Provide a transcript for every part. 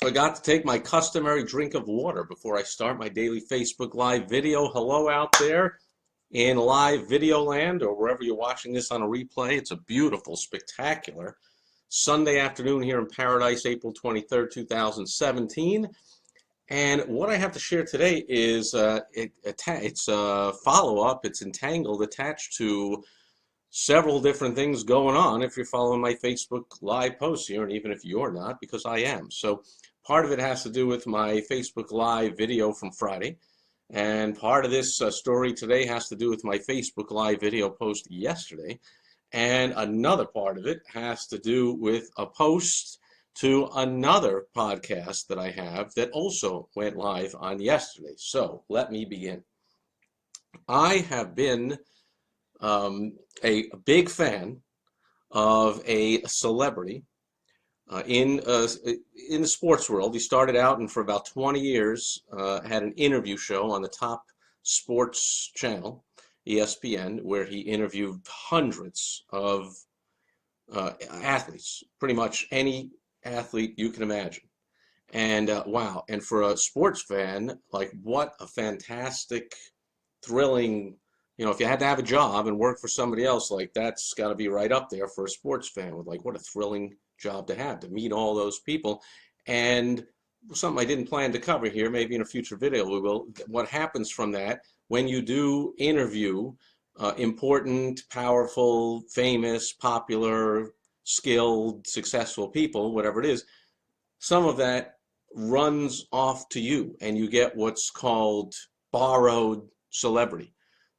Forgot to take my customary drink of water before I start my daily Facebook Live video. Hello out there in live video land or wherever you're watching this on a replay. It's a beautiful, spectacular Sunday afternoon here in Paradise, April 23rd, 2017. And what I have to share today is it's a follow-up. It's entangled, attached to several different things going on if you're following my Facebook Live posts here, and even if you're not, because I am. So part of it has to do with my Facebook Live video from Friday, and part of this story today has to do with my Facebook Live video post yesterday, and another part of it has to do with a post to another podcast that I have that also went live on yesterday. So let me begin. I have been a big fan of a celebrity in the sports world. He started out and for about 20 years had an interview show on the top sports channel, ESPN, where he interviewed hundreds of athletes, pretty much any athlete you can imagine. And wow, and for a sports fan, like what a fantastic, thrilling, if you had to have a job and work for somebody else, like that's got to be right up there for a sports fan with like what a thrilling job to have, to meet all those people. And something I didn't plan to cover here, maybe in a future video we will, what happens from that when you do interview important, powerful, famous, popular, skilled, successful people, whatever it is. Some of that runs off to you and you get what's called borrowed celebrity.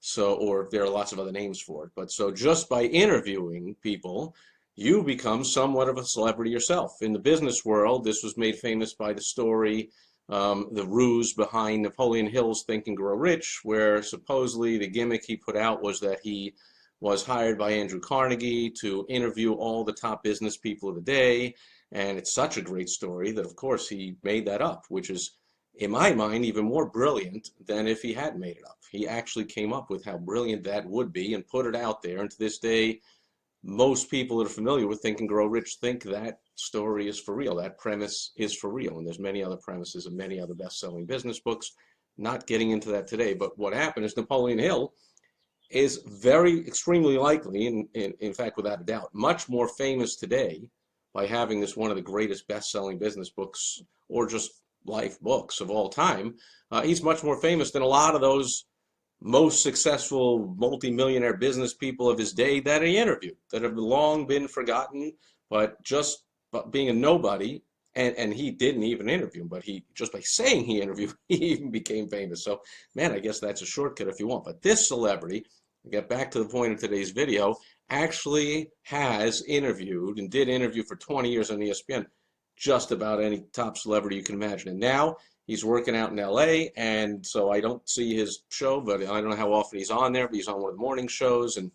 So, or there are lots of other names for it, but so just by interviewing people, you become somewhat of a celebrity yourself. In the business world, this was made famous by the story, the ruse behind Napoleon Hill's Think and Grow Rich, where supposedly the gimmick he put out was that he was hired by Andrew Carnegie to interview all the top business people of the day. And it's such a great story that, of course, he made that up, which is, in my mind, even more brilliant than if he hadn't made it up. He actually came up with how brilliant that would be and put it out there. And to this day, most people that are familiar with Think and Grow Rich think that story is for real. That premise is for real. And there's many other premises and many other best-selling business books. Not getting into that today. But what happened is Napoleon Hill is very extremely likely, in fact, without a doubt, much more famous today by having this one of the greatest best-selling business books or just life books of all time. He's much more famous than a lot of those most successful multimillionaire business people of his day that he interviewed, that have long been forgotten, but just being a nobody, and he didn't even interview him, but he, just by saying he interviewed, he even became famous. So, man, I guess that's a shortcut if you want. But this celebrity, to get back to the point of today's video, actually has interviewed and did interview for 20 years on ESPN just about any top celebrity you can imagine. And now he's working out in LA, and so I don't see his show, but I don't know how often he's on there, but he's on one of the morning shows and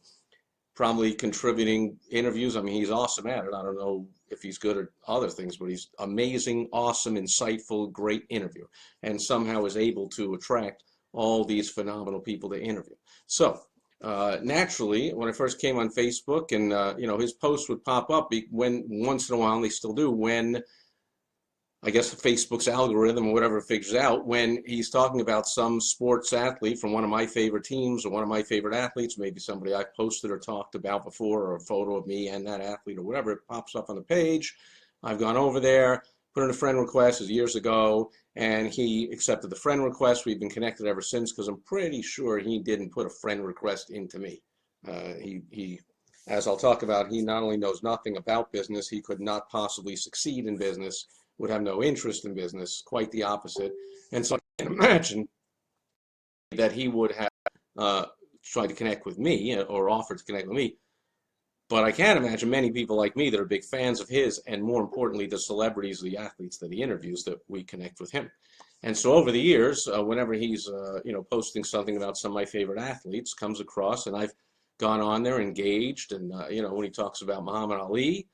probably contributing interviews. I mean, he's awesome at it. I don't know if he's good at other things, but he's amazing, awesome, insightful, great interviewer, and somehow is able to attract all these phenomenal people to interview. So naturally, when I first came on Facebook, and his posts would pop up when once in a while, and they still do, when I guess Facebook's algorithm or whatever figures out when he's talking about some sports athlete from one of my favorite teams or one of my favorite athletes, maybe somebody I've posted or talked about before, or a photo of me and that athlete or whatever, it pops up on the page. I've gone over there, put in a friend request years ago, and he accepted the friend request. We've been connected ever since, because I'm pretty sure he didn't put a friend request into me. He, as I'll talk about, he not only knows nothing about business, he could not possibly succeed in business, would have no interest in business, quite the opposite. And so I can imagine that he would have tried to connect with me or offered to connect with me. But I can't imagine many people like me that are big fans of his, and more importantly, the celebrities, the athletes that he interviews, that we connect with him. And so over the years, whenever he's posting something about some of my favorite athletes, comes across, and I've gone on there, engaged, and when he talks about Muhammad Ali,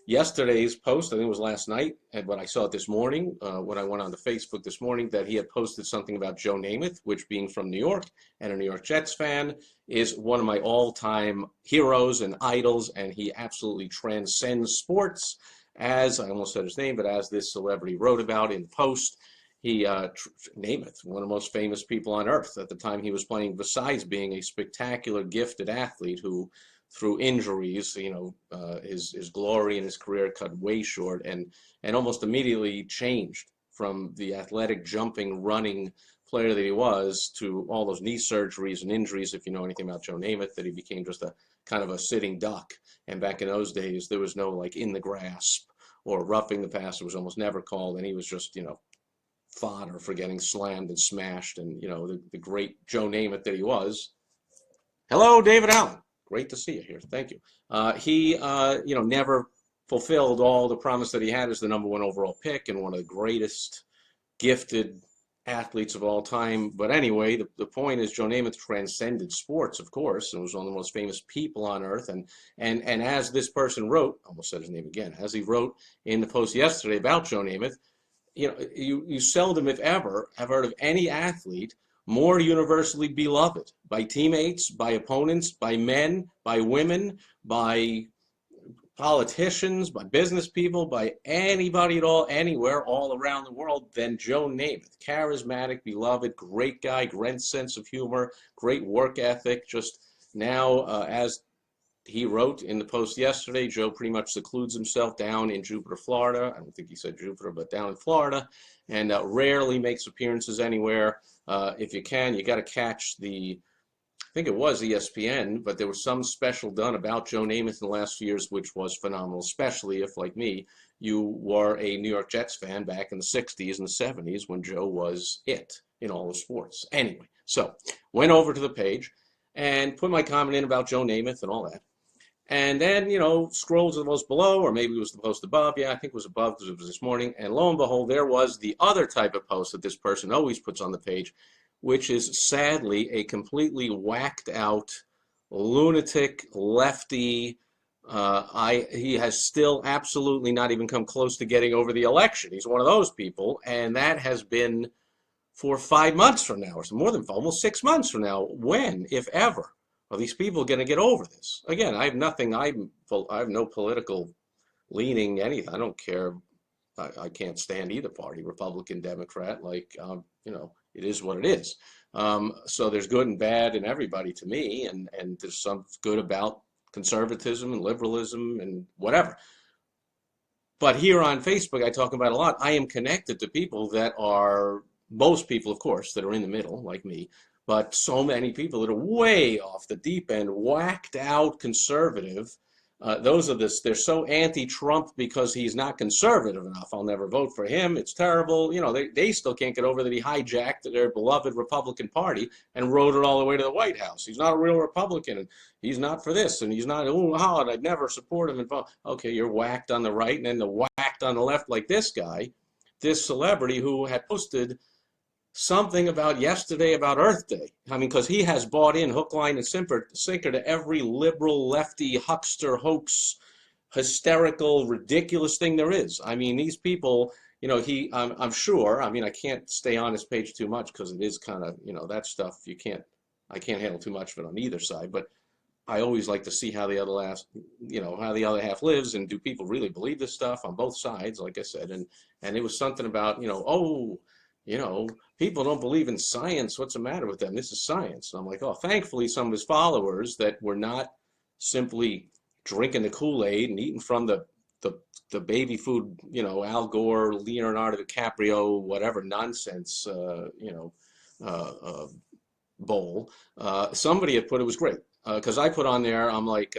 yesterday's post, I think it was last night, but I saw it this morning when I went on to Facebook this morning, that he had posted something about Joe Namath, which, being from New York and a New York Jets fan, is one of my all-time heroes and idols, and he absolutely transcends sports. as I almost said his name, but as this celebrity wrote about in the Post, he Namath, one of the most famous people on earth at the time he was playing, besides being a spectacular, gifted athlete who, through injuries, his glory and his career cut way short, and almost immediately changed from the athletic, jumping, running player that he was to all those knee surgeries and injuries. If you know anything about Joe Namath, that he became just a kind of a sitting duck. And back in those days, there was no like in the grasp or roughing the passer was almost never called, and he was just fodder for getting slammed and smashed. And the great Joe Namath that he was. Hello, David Allen. Great to see you here. Thank you. He never fulfilled all the promise that he had as the #1 overall pick and one of the greatest gifted athletes of all time. But anyway, the point is Joe Namath transcended sports, of course, and was one of the most famous people on earth. And as this person wrote, almost said his name again, as he wrote in the Post yesterday about Joe Namath, you seldom, if ever, have heard of any athlete more universally beloved by teammates, by opponents, by men, by women, by politicians, by business people, by anybody at all, anywhere, all around the world than Joe Namath. Charismatic, beloved, great guy, great sense of humor, great work ethic. Just now, as he wrote in the Post yesterday, Joe pretty much secludes himself down in Jupiter, Florida. I don't think he said Jupiter, but down in Florida, and rarely makes appearances anywhere. If you can, you got to catch I think it was ESPN, but there was some special done about Joe Namath in the last few years, which was phenomenal, especially if, like me, you were a New York Jets fan back in the 60s and the 70s when Joe was it in all the sports. Anyway, so went over to the page and put my comment in about Joe Namath and all that. And then, scroll to the post below, or maybe it was the post above. Yeah, I think it was above because it was this morning. And lo and behold, there was the other type of post that this person always puts on the page, which is sadly a completely whacked out, lunatic, lefty. He has still absolutely not even come close to getting over the election. He's one of those people, and that has been for 5 months from now, or more than almost 6 months from now. When, if ever, are these people going to get over this? Again, I have nothing. I have no political leaning, anything. I don't care. I can't stand either party, Republican, Democrat. It is what it is. So there's good and bad in everybody to me, and there's some good about conservatism and liberalism and whatever. But here on Facebook, I talk about a lot. I am connected to people that are, most people, of course, that are in the middle, like me, but so many people that are way off the deep end, whacked out conservative. They're so anti-Trump because he's not conservative enough. I'll never vote for him. It's terrible. They still can't get over that he hijacked their beloved Republican Party and rode it all the way to the White House. He's not a real Republican, and he's not for this, and he's not, and I'd never support him. Okay, you're whacked on the right, and then the whacked on the left, like this guy, this celebrity who had posted something about yesterday about Earth Day. I mean, because he has bought in hook, line, and sinker to every liberal, lefty, huckster, hoax, hysterical, ridiculous thing there is. I mean, these people, I'm sure, I can't stay on his page too much because it is kind of, that stuff I can't handle too much of it on either side, but I always like to see how the other half lives, and do people really believe this stuff on both sides, like I said, and it was something about, people don't believe in science. What's the matter with them? This is science. And I'm like, thankfully some of his followers that were not simply drinking the Kool-Aid and eating from the baby food, Al Gore, Leonardo DiCaprio, whatever nonsense, bowl. Somebody had put, it was great. Because I put on there, I'm like,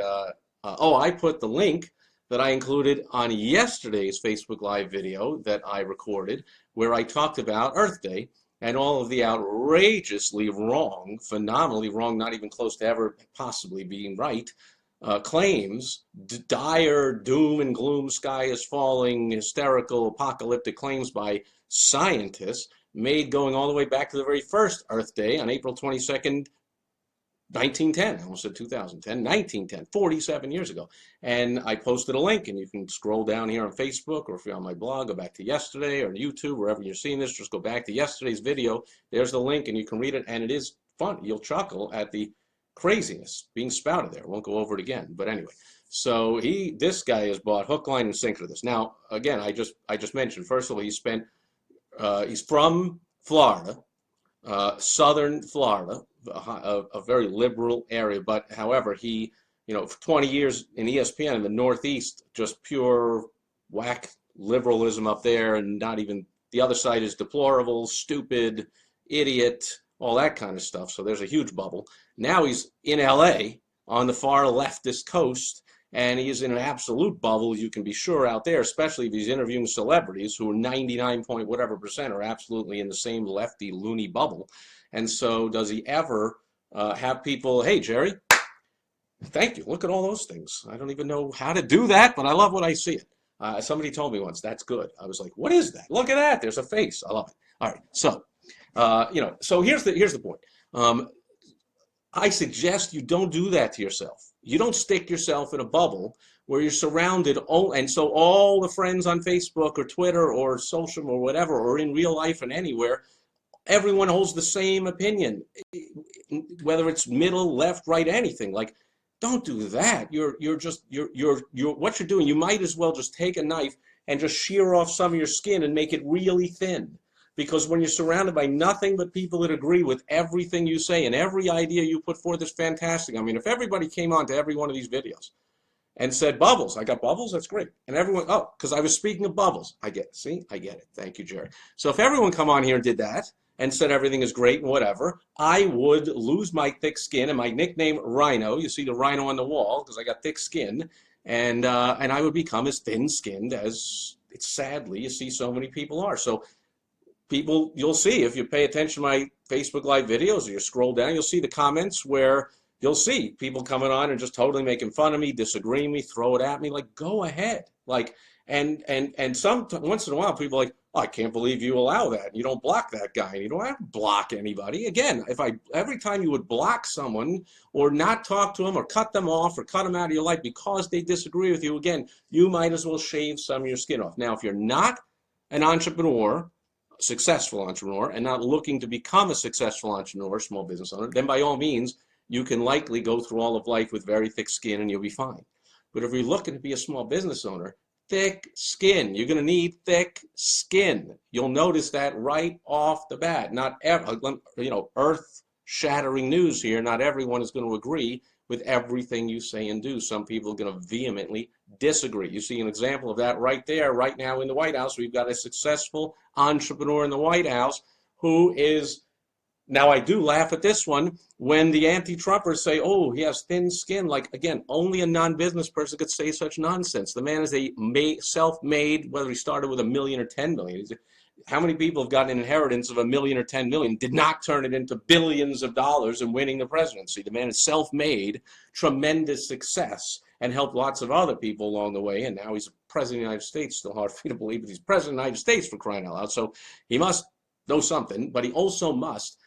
I put the link that I included on yesterday's Facebook Live video that I recorded, where I talked about Earth Day and all of the outrageously wrong, phenomenally wrong, not even close to ever possibly being right, claims, dire doom and gloom, sky is falling, hysterical, apocalyptic claims by scientists made going all the way back to the very first Earth Day on April 22nd, 1910, I almost said 2010, 1910, 47 years ago. And I posted a link, and you can scroll down here on Facebook, or if you're on my blog, go back to yesterday, or YouTube, wherever you're seeing this, just go back to yesterday's video. There's the link, and you can read it, and it is fun. You'll chuckle at the craziness being spouted there. I won't go over it again, but anyway. So this guy has bought hook, line, and sinker to this. Now, again, I just mentioned, first of all, he's from Florida, southern Florida, a very liberal area. But however, for 20 years in ESPN in the Northeast, just pure whack liberalism up there, and not even the other side is deplorable, stupid, idiot, all that kind of stuff. So there's a huge bubble. Now he's in LA on the far leftist coast, and he's in an absolute bubble, you can be sure, out there, especially if he's interviewing celebrities who are 99 point whatever percent are absolutely in the same lefty loony bubble. And so does he ever have people, hey, Jerry, thank you. Look at all those things. I don't even know how to do that, but I love what I see it. Somebody told me once, that's good. I was like, what is that? Look at that. There's a face. I love it. All right. So, so here's the point. I suggest you don't do that to yourself. You don't stick yourself in a bubble where you're surrounded, and so all the friends on Facebook or Twitter or social or whatever, or in real life and anywhere, everyone holds the same opinion, whether it's middle, left, right, anything. Like, don't do that. You're what you're doing. You might as well just take a knife and just shear off some of your skin and make it really thin. Because when you're surrounded by nothing but people that agree with everything you say and every idea you put forth is fantastic. I mean, if everybody came on to every one of these videos and said, bubbles, I got bubbles, that's great. And everyone, oh, because I was speaking of bubbles. I get it. Thank you, Jerry. So if everyone come on here and did that and said everything is great and whatever, I would lose my thick skin and my nickname Rhino. You see the rhino on the wall because I got thick skin. And I would become as thin-skinned as, sadly, you see so many people are. So people, you'll see if you pay attention to my Facebook Live videos or you scroll down, you'll see the comments where you'll see people coming on and just totally making fun of me, disagreeing with me, throw it at me. Like, go ahead. Like, and once in a while, people are like, oh, I can't believe you allow that. You don't block that guy. And you don't have to block anybody. Again, every time you would block someone or not talk to them or cut them off or cut them out of your life because they disagree with you, again, you might as well shave some of your skin off. Now, if you're not an entrepreneur, successful entrepreneur, and not looking to become a successful entrepreneur, small business owner, then by all means, you can likely go through all of life with very thick skin and you'll be fine. But if you're looking to be a small business owner, thick skin, you're going to need thick skin. You'll notice that right off the bat. Not earth-shattering news here. Not everyone is going to agree with everything you say and do. Some people are going to vehemently disagree. You see an example of that right there, right now in the White House. We've got a successful entrepreneur in the White House who is, now I do laugh at this one, when the anti-Trumpers say, oh, he has thin skin. Like, again, only a non-business person could say such nonsense. The man is a self-made, whether he started with $1 million or 10 million. How many people have gotten an inheritance of $1 million or 10 million, did not turn it into billions of dollars and winning the presidency? The man is self-made, tremendous success, and helped lots of other people along the way. And now he's president of the United States. Still hard for me to believe, but he's president of the United States, for crying out loud. So he must know something, but he also must,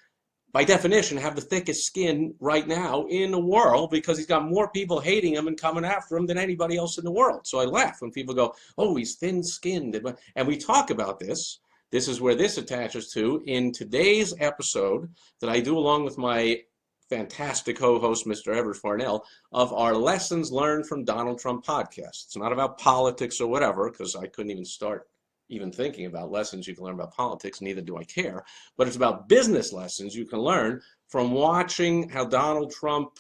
by definition, have the thickest skin right now in the world because he's got more people hating him and coming after him than anybody else in the world. So I laugh when people go, oh, he's thin-skinned. And we talk about this. This is where this attaches to in today's episode that I do along with my fantastic co-host, Mr. Everett Farnell, of our Lessons Learned from Donald Trump podcast. It's not about politics or whatever, because I couldn't even start even thinking about lessons you can learn about politics, neither do I care. But it's about business lessons you can learn from watching how Donald Trump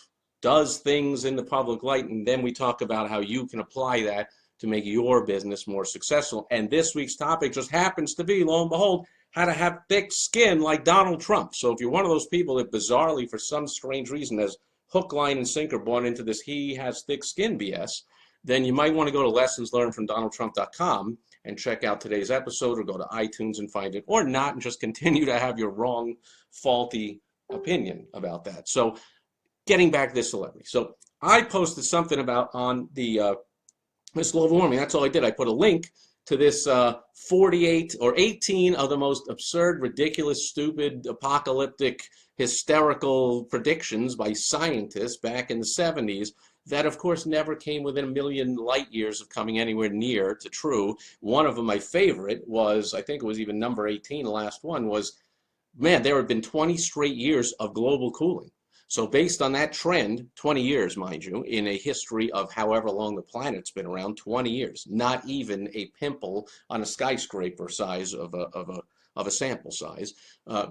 does things in the public light, and then we talk about how you can apply that to make your business more successful. And this week's topic just happens to be, lo and behold, how to have thick skin like Donald Trump. So if you're one of those people that bizarrely, for some strange reason, has hook, line, and sinker bought into this he has thick skin BS, then you might want to go to lessonslearnedfromdonaldtrump.com and check out today's episode, or go to iTunes and find it, or not, and just continue to have your wrong, faulty opinion about that. So getting back to this celebrity. So I posted something about on the this global warming. That's all I did. I put a link to this 48 or 18 of the most absurd, ridiculous, stupid, apocalyptic, hysterical predictions by scientists back in the 70s that, of course, never came within a million light years of coming anywhere near to true. One of them, my favorite, was, I think it was even number 18, the last one, was, man, there have been 20 straight years of global cooling. So based on that trend, 20 years, mind you, in a history of however long the planet's been around, 20 years, not even a pimple on a skyscraper size of a sample size.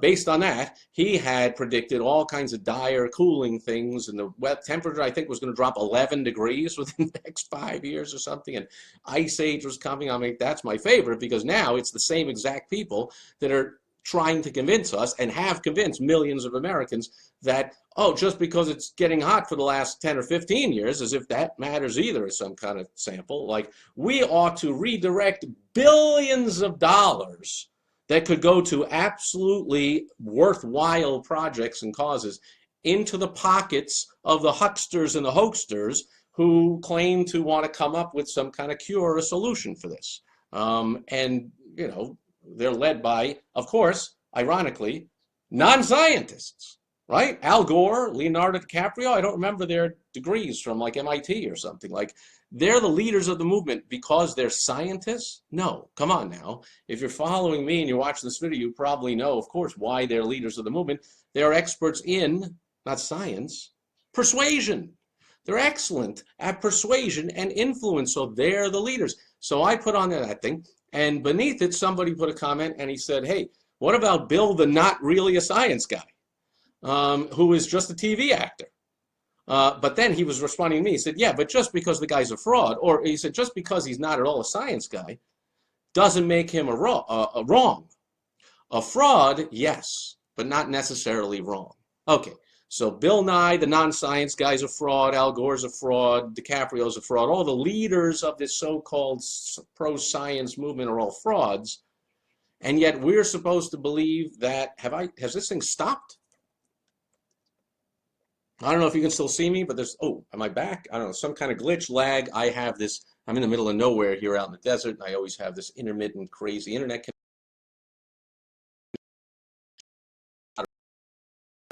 Based on that, he had predicted all kinds of dire cooling things, and the wet temperature, I think, was going to drop 11 degrees within the next 5 years or something, and ice age was coming. I mean, that's my favorite, because now it's the same exact people that are trying to convince us, and have convinced millions of Americans, that, oh, just because it's getting hot for the last 10 or 15 years, as if that matters either as some kind of sample. Like, we ought to redirect billions of dollars that could go to absolutely worthwhile projects and causes into the pockets of the hucksters and the hoaxsters who claim to want to come up with some kind of cure or solution for this. And, you know, they're led by, of course, ironically, non-scientists, right? Al Gore, Leonardo DiCaprio, I don't remember their degrees from like MIT or something. Like, they're the leaders of the movement because they're scientists? No, come on now. If you're following me and you're watching this video, you probably know, of course, why they're leaders of the movement. They're experts in, not science, persuasion. They're excellent at persuasion and influence, so they're the leaders. So I put on that thing, and beneath it, somebody put a comment, and he said, hey, what about Bill, the not really a science guy, who is just a TV actor? But then he was responding to me. He said, yeah, but just because the guy's a fraud, or he said, just because he's not at all a science guy, doesn't make him a wrong. A fraud, yes, but not necessarily wrong. Okay, so Bill Nye, the non-science guy's a fraud, Al Gore's a fraud, DiCaprio's a fraud. All the leaders of this so-called pro-science movement are all frauds. And yet we're supposed to believe that, has this thing stopped? I don't know if you can still see me, but there's, oh, am I back? I don't know, some kind of glitch, lag. I have this, I'm in the middle of nowhere here out in the desert, and I always have this intermittent, crazy internet connection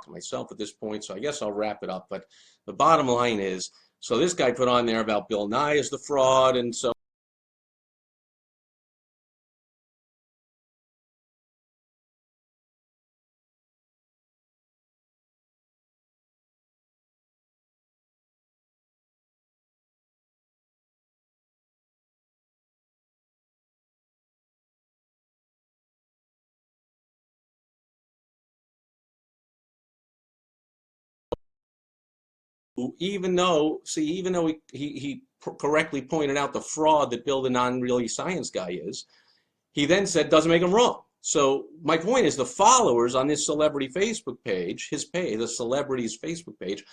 myself at this point, so I guess I'll wrap it up. But the bottom line is, so this guy put on there about Bill Nye as the fraud, and so even though, see, even though he correctly pointed out the fraud that Bill the non-really science guy is, he then said doesn't make him wrong. So my point is, the followers on this celebrity Facebook page, the celebrity's Facebook page,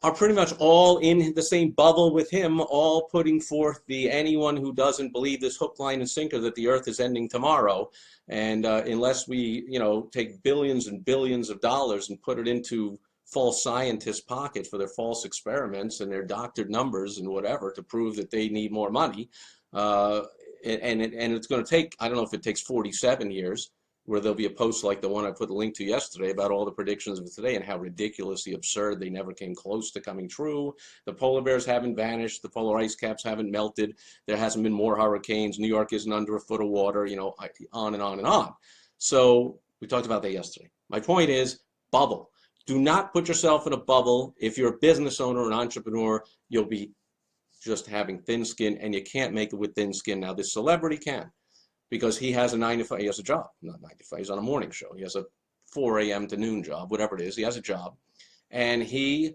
are pretty much all in the same bubble with him, all putting forth the anyone who doesn't believe this hook, line, and sinker that the earth is ending tomorrow, and unless we, you know, take billions and billions of dollars and put it into false scientists' pockets for their false experiments and their doctored numbers and whatever to prove that they need more money, and it's going to take, I don't know if it takes 47 years, where there'll be a post like the one I put the link to yesterday about all the predictions of today and how ridiculously absurd they never came close to coming true. The polar bears haven't vanished. The polar ice caps haven't melted. There hasn't been more hurricanes. New York isn't under a foot of water, you know, on and on and on. So we talked about that yesterday. My point is, bubble. Do not put yourself in a bubble. If you're a business owner or an entrepreneur, you'll be just having thin skin, and you can't make it with thin skin. Now, this celebrity can, because he has a 9 to 5, he has a job, not 9 to 5, he's on a morning show. He has a 4 a.m. to noon job, whatever it is. He has a job, and he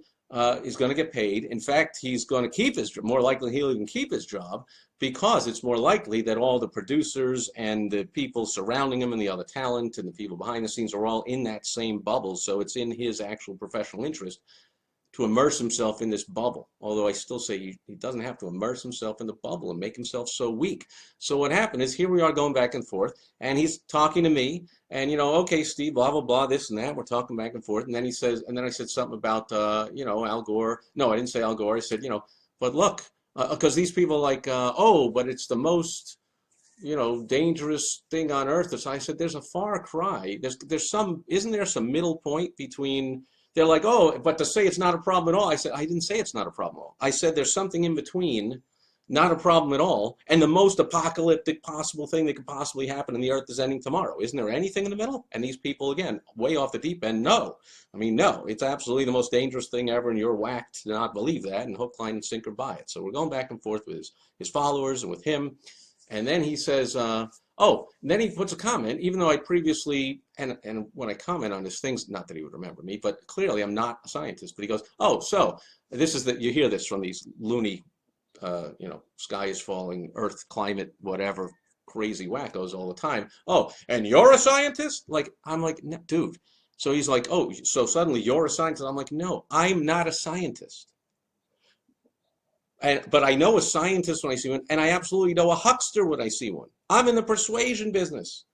is going to get paid. In fact, he's going to keep his job. More likely, he'll even keep his job, because it's more likely that all the producers and the people surrounding him and the other talent and the people behind the scenes are all in that same bubble. So it's in his actual professional interest to immerse himself in this bubble. Although I still say he doesn't have to immerse himself in the bubble and make himself so weak. So what happened is, here we are going back and forth, and he's talking to me, and, you know, okay, Steve, blah, blah, blah, this and that. We're talking back and forth. And then he says, and then I said something about, you know, Al Gore. No, I didn't say Al Gore. I said, you know, but look, because these people like, oh, but it's the most, you know, dangerous thing on earth. So I said, there's a far cry. There's some, isn't there some middle point between, they're like, oh, but to say it's not a problem at all. I said, I didn't say it's not a problem at all. I said there's something in between Not a problem at all. And the most apocalyptic possible thing that could possibly happen, and the earth is ending tomorrow. Isn't there anything in the middle? And these people, again, way off the deep end, no. I mean, no, it's absolutely the most dangerous thing ever, and you're whacked to not believe that, and hook, line, and sinker buy it. So we're going back and forth with his followers and with him. And then he says, oh, and then he puts a comment, even though I previously, and when I comment on his things, not that he would remember me, but clearly I'm not a scientist, but he goes, oh, so this is that you hear this from these loony sky is falling, earth, climate, whatever, crazy wackos all the time. Oh, and you're a scientist? Like, I'm like, no, dude. So he's like, oh, so suddenly you're a scientist? I'm like, no, I'm not a scientist. But I know a scientist when I see one, and I absolutely know a huckster when I see one. I'm in the persuasion business.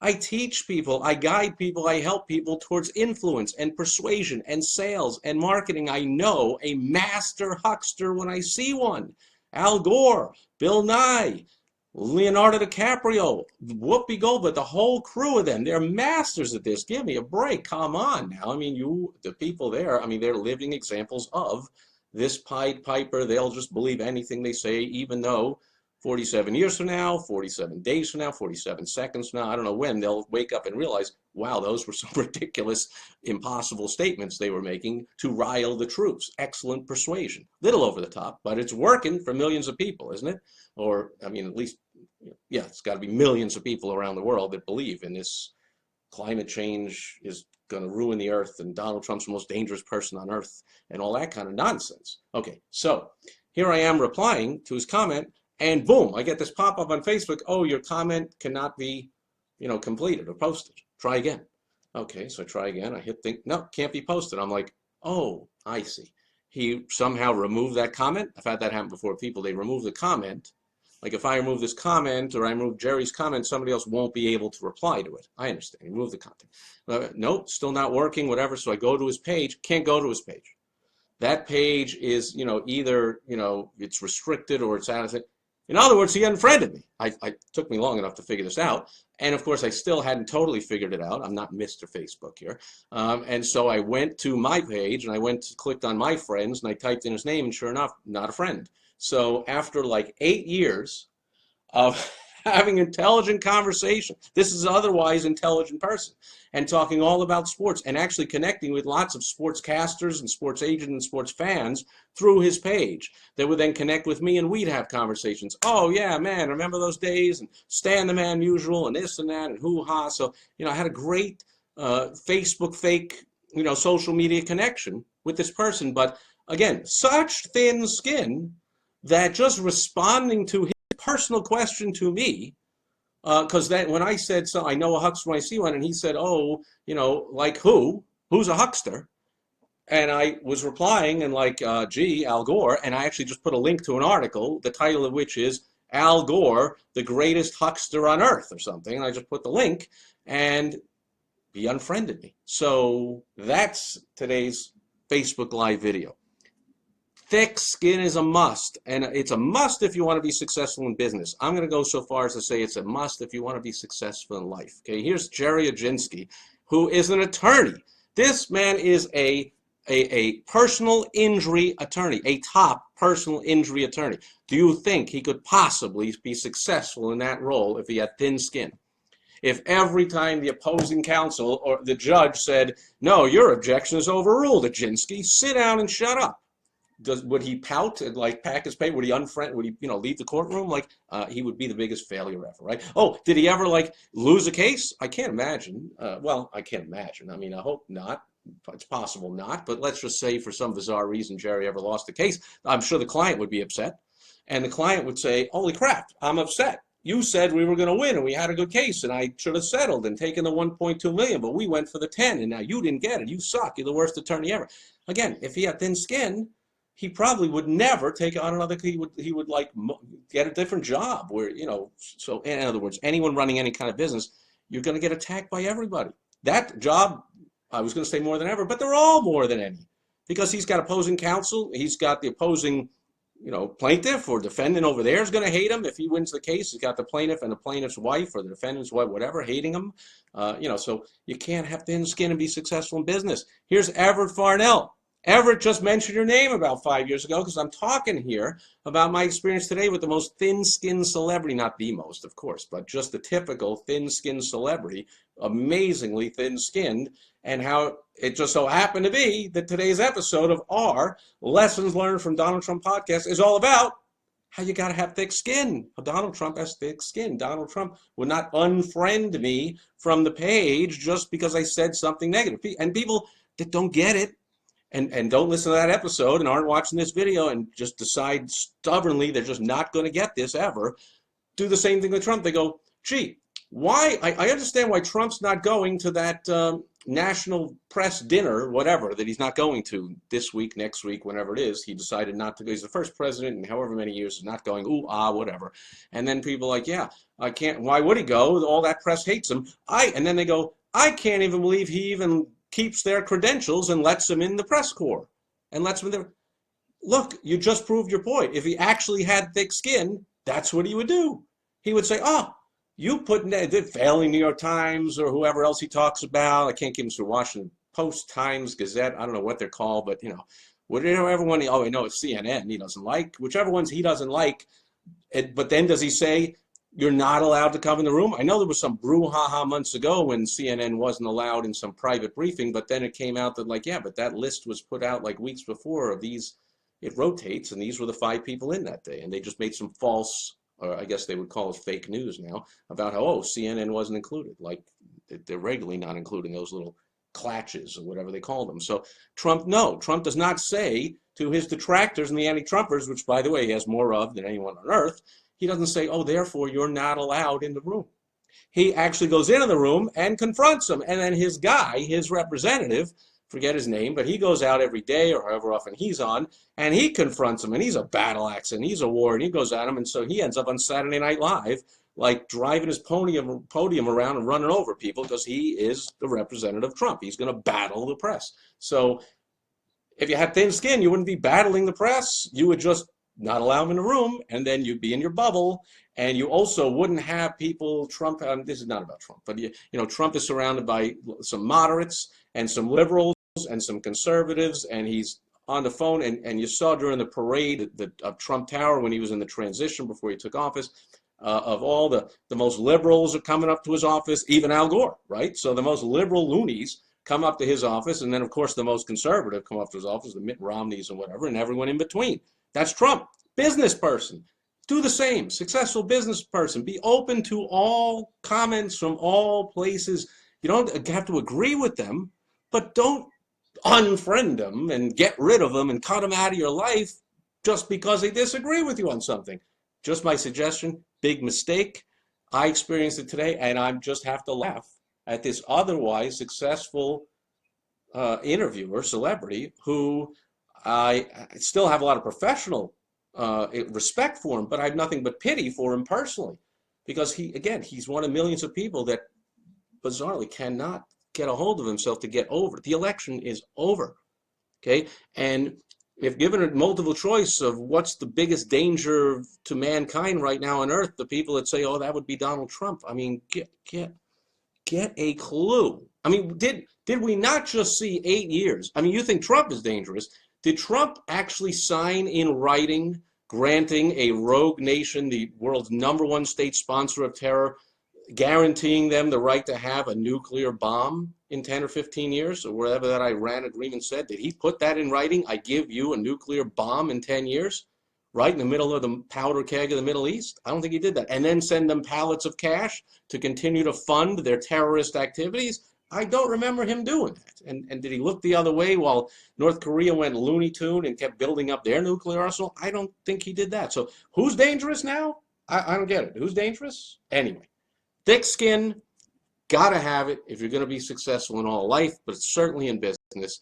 I teach people, I guide people, I help people towards influence and persuasion and sales and marketing. I know a master huckster when I see one. Al Gore, Bill Nye, Leonardo DiCaprio, Whoopi Goldberg, the whole crew of them, they're masters at this. Give me a break. Come on now. I mean, the people there, I mean, they're living examples of this Pied Piper. They'll just believe anything they say, even though 47 years from now, 47 days from now, 47 seconds from now, I don't know when, they'll wake up and realize, wow, those were some ridiculous, impossible statements they were making to rile the troops. Excellent persuasion. Little over the top, but it's working for millions of people, isn't it? Or, I mean, at least, yeah, it's got to be millions of people around the world that believe in this climate change is going to ruin the earth and Donald Trump's the most dangerous person on earth and all that kind of nonsense. Okay, so here I am replying to his comment, and boom, I get this pop-up on Facebook. Oh, your comment cannot be, completed or posted. Try again. Okay, so I try again. I hit think, no, can't be posted. I'm like, oh, I see. He somehow removed that comment. I've had that happen before. People, they remove the comment. Like if I remove this comment or I remove Jerry's comment, somebody else won't be able to reply to it. I understand. Remove the content. Nope, still not working, whatever. So I go to his page. Can't go to his page. That page is, either, it's restricted or it's out of it. In other words, he unfriended me. It took me long enough to figure this out. And of course, I still hadn't totally figured it out. I'm not Mr. Facebook here. And so I went to my page and clicked on my friends and I typed in his name and sure enough, not a friend. So after like 8 years of having intelligent conversation, this is an otherwise intelligent person, and talking all about sports and actually connecting with lots of sportscasters and sports agents and sports fans through his page that would then connect with me and we'd have conversations. Oh yeah, man, remember those days and Stan the Man Usual and this and that and hoo-ha. So, I had a great Facebook fake, social media connection with this person. But again, such thin skin that just responding to his personal question to me, because that when I said, so I know a huckster when I see one, and he said, oh, like who's a huckster? And I was replying and like, gee, Al Gore, and I actually just put a link to an article, the title of which is Al Gore, the greatest huckster on earth or something, and I just put the link, and he unfriended me. So that's today's Facebook Live video. Thick skin is a must, and it's a must if you want to be successful in business. I'm going to go so far as to say it's a must if you want to be successful in life. Okay, here's Jerry Oginski, who is an attorney. This man is a personal injury attorney, a top personal injury attorney. Do you think he could possibly be successful in that role if he had thin skin? If every time the opposing counsel or the judge said, no, your objection is overruled, Oginski, sit down and shut up. Would he pout and like pack his pay? Would he unfriend? Would he, leave the courtroom? Like he would be the biggest failure ever, right? Oh, did he ever like lose a case? I can't imagine. Well, I can't imagine. I mean, I hope not. It's possible not, but let's just say for some bizarre reason Jerry ever lost a case. I'm sure the client would be upset, and the client would say, "Holy crap, I'm upset. You said we were going to win and we had a good case and I should have settled and taken the 1.2 million, but we went for the 10 and now you didn't get it. You suck. You're the worst attorney ever." Again, if he had thin skin, he probably would never take on another. He would like get a different job where, so in other words, anyone running any kind of business, you're going to get attacked by everybody. That job, I was going to say more than ever, but they're all more than any, because he's got opposing counsel. He's got the opposing, plaintiff or defendant over there is going to hate him if he wins the case. He's got the plaintiff and the plaintiff's wife or the defendant's wife, whatever, hating him. So you can't have thin skin and be successful in business. Here's Everett Farnell. Everett just mentioned your name about 5 years ago because I'm talking here about my experience today with the most thin-skinned celebrity, not the most, of course, but just the typical thin-skinned celebrity, amazingly thin-skinned, and how it just so happened to be that today's episode of our Lessons Learned from Donald Trump podcast is all about how you got to have thick skin. Donald Trump has thick skin. Donald Trump would not unfriend me from the page just because I said something negative. And people that don't get it and don't listen to that episode and aren't watching this video and just decide stubbornly they're just not going to get this ever, do the same thing with Trump. They go, gee, why? I understand why Trump's not going to that national press dinner, whatever, that he's not going to this week, next week, whenever it is. He decided not to go. He's the first president in however many years is not going, ooh, ah, whatever. And then people are like, yeah, I can't, why would he go? All that press hates him. And then they go, I can't even believe he even keeps their credentials and lets them in the press corps and lets them in there. Look, you just proved your point. If he actually had thick skin, that's what he would do. He would say, oh, you put the failing New York Times or whoever else he talks about. I can't give him to Washington Post, Times, Gazette. I don't know what they're called, but whatever one. Oh, I know it's CNN. He doesn't like whichever ones he doesn't like. But then does he say you're not allowed to come in the room? I know there was some brouhaha months ago when CNN wasn't allowed in some private briefing, but then it came out that but that list was put out like weeks before of these. It rotates, and these were the 5 people in that day, and they just made some false, or I guess they would call it fake news now, about how, CNN wasn't included. Like, they're regularly not including those little clatches or whatever they call them. So Trump does not say to his detractors and the anti-Trumpers, which, by the way, he has more of than anyone on earth, he doesn't say, oh, therefore you're not allowed in the room. He actually goes into the room and confronts them. And then his guy, his representative, forget his name, but he goes out every day or however often he's on, and he confronts him, and he's a battle axe, and he's a war, and he goes at him, and so he ends up on Saturday Night Live, like driving his podium around and running over people because he is the representative of Trump. He's going to battle the press. So if you had thin skin, you wouldn't be battling the press. You would just not allow them in the room, and then you'd be in your bubble, and you also wouldn't have people, Trump, this is not about Trump, but Trump is surrounded by some moderates and some liberals and some conservatives, and he's on the phone, and you saw during the parade of Trump Tower when he was in the transition before he took office, of all the most liberals are coming up to his office, even Al Gore, right? So the most liberal loonies come up to his office, and then of course the most conservative come up to his office, the Mitt Romneys and whatever, and everyone in between. That's Trump. Business person. Do the same. Successful business person. Be open to all comments from all places. You don't have to agree with them, but don't unfriend them and get rid of them and cut them out of your life just because they disagree with you on something. Just my suggestion, big mistake. I experienced it today, and I just have to laugh at this otherwise successful interviewer, celebrity, who I still have a lot of professional respect for him, but I have nothing but pity for him personally, because he's one of millions of people that bizarrely cannot get a hold of himself to get over. The election is over, okay? And if given a multiple choice of what's the biggest danger to mankind right now on earth, the people that say, oh, that would be Donald Trump. I mean, get a clue. I mean, did we not just see 8 years? I mean, you think Trump is dangerous. Did Trump actually sign in writing granting a rogue nation, the world's #1 state sponsor of terror, guaranteeing them the right to have a nuclear bomb in 10 or 15 years, or whatever that Iran agreement said? Did he put that in writing? I give you a nuclear bomb in 10 years, right in the middle of the powder keg of the Middle East? I don't think he did that. And then send them pallets of cash to continue to fund their terrorist activities? I don't remember him doing that. And did he look the other way while North Korea went Looney Tune and kept building up their nuclear arsenal? I don't think he did that. So who's dangerous now? I don't get it. Who's dangerous? Anyway, thick skin, gotta have it if you're going to be successful in all life, but certainly in business.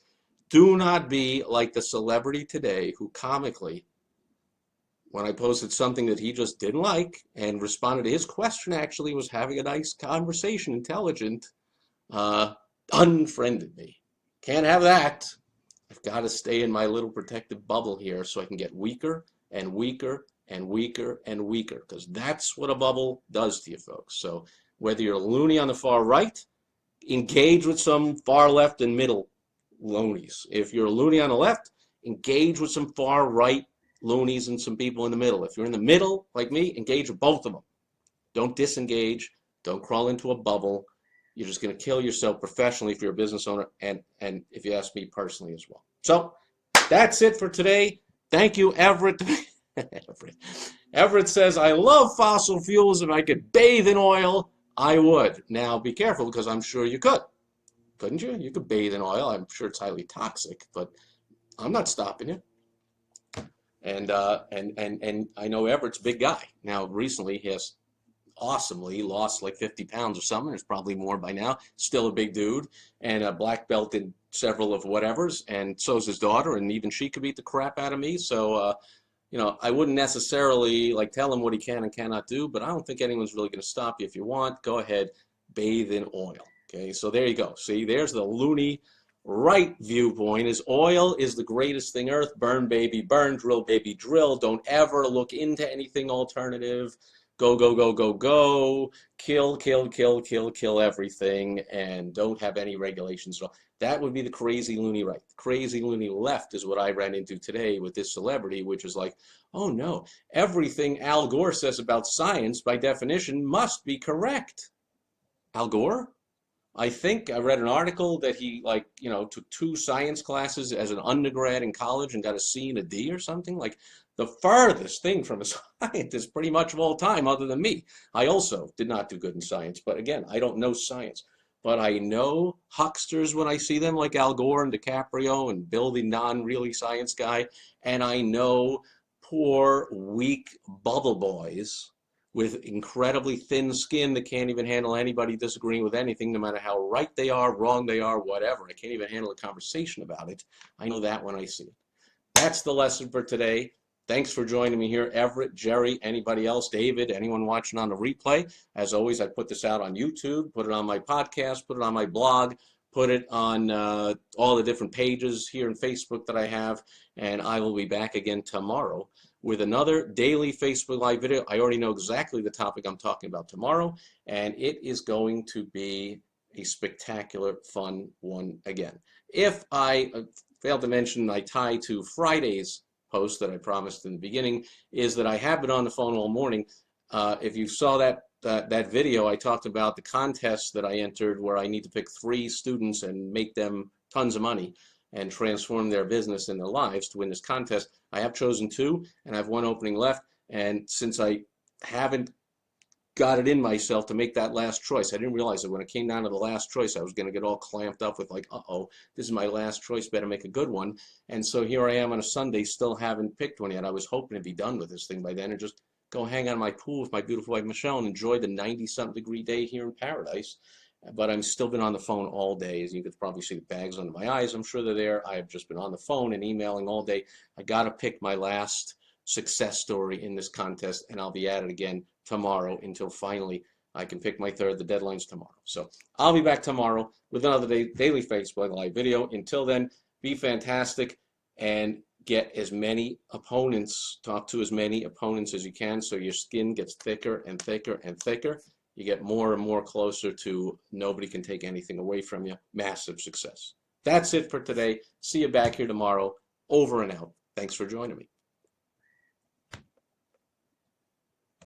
Do not be like the celebrity today who comically, when I posted something that he just didn't like and responded to his question, actually was having a nice conversation, intelligent, unfriended me. Can't have that. I've got to stay in my little protective bubble here so I can get weaker and weaker and weaker and weaker, because that's what a bubble does to you folks. So whether you're a loony on the far right, engage with some far left and middle loonies. If you're a loony on the left, engage with some far right loonies and some people in the middle. If you're in the middle, like me, engage with both of them. Don't disengage. Don't crawl into a bubble. You're just going to kill yourself professionally if you're a business owner, and if you ask me personally as well. So that's it for today. Thank you, Everett. Everett says, I love fossil fuels. If I could bathe in oil, I would. Now, be careful, because I'm sure you could. Couldn't you? You could bathe in oil. I'm sure it's highly toxic, but I'm not stopping you. And I know Everett's a big guy. Now, recently, he has awesomely lost like 50 pounds or something. There's probably more by now. Still a big dude, and a black belt in several of whatevers, and so's his daughter, and even she could beat the crap out of me. So, you know, I wouldn't necessarily like tell him what he can and cannot do, but I don't think anyone's really going to stop you. If you want, go ahead, bathe in oil. Okay, so there you go. See, there's the loony right viewpoint. Is oil is the greatest thing earth. Burn, baby, burn. Drill, baby, drill. Don't ever look into anything alternative. Go, go, go, go, go. Kill, kill, kill, kill, kill everything, and don't have any regulations at all. That would be the crazy loony right. The crazy loony left is what I ran into today with this celebrity, which is like, oh no, everything Al Gore says about science, by definition, must be correct. Al Gore? I think I read an article that he, like, you know, took 2 science classes as an undergrad in college and got a C and a D or something. Like, the farthest thing from a scientist pretty much of all time, other than me. I also did not do good in science, but again, I don't know science. But I know hucksters when I see them, like Al Gore and DiCaprio and Bill, the non-really science guy, and I know poor, weak bubble boys with incredibly thin skin that can't even handle anybody disagreeing with anything, no matter how right they are, wrong they are, whatever. I can't even handle a conversation about it. I know that when I see it. That's the lesson for today. Thanks for joining me here, Everett, Jerry, anybody else, David, anyone watching on the replay. As always, I put this out on YouTube, put it on my podcast, put it on my blog, put it on all the different pages here in Facebook that I have, and I will be back again tomorrow with another daily Facebook Live video. I already know exactly the topic I'm talking about tomorrow, and it is going to be a spectacular, fun one again. If I failed to mention, I tie to Friday's post that I promised in the beginning, is that I have been on the phone all morning. If you saw that video, I talked about the contest that I entered where I need to pick 3 students and make them tons of money and transform their business and their lives to win this contest. I have chosen 2, and I have 1 opening left. And since I haven't got it in myself to make that last choice, I didn't realize that when it came down to the last choice, I was going to get all clamped up with like, uh-oh, this is my last choice, better make a good one. And so here I am on a Sunday, still haven't picked one yet. I was hoping to be done with this thing by then and just go hang out in my pool with my beautiful wife, Michelle, and enjoy the 90-something degree day here in paradise. But I've still been on the phone all day. As you could probably see the bags under my eyes. I'm sure they're there. I have just been on the phone and emailing all day. I got to pick my last success story in this contest, and I'll be at it again tomorrow until finally I can pick my 3rd. The deadline's tomorrow. So I'll be back tomorrow with another daily Facebook Live video. Until then, be fantastic and get as many opponents, talk to as many opponents as you can so your skin gets thicker and thicker and thicker. You get more and more closer to nobody can take anything away from you. Massive success. That's it for today. See you back here tomorrow. Over and out. Thanks for joining me.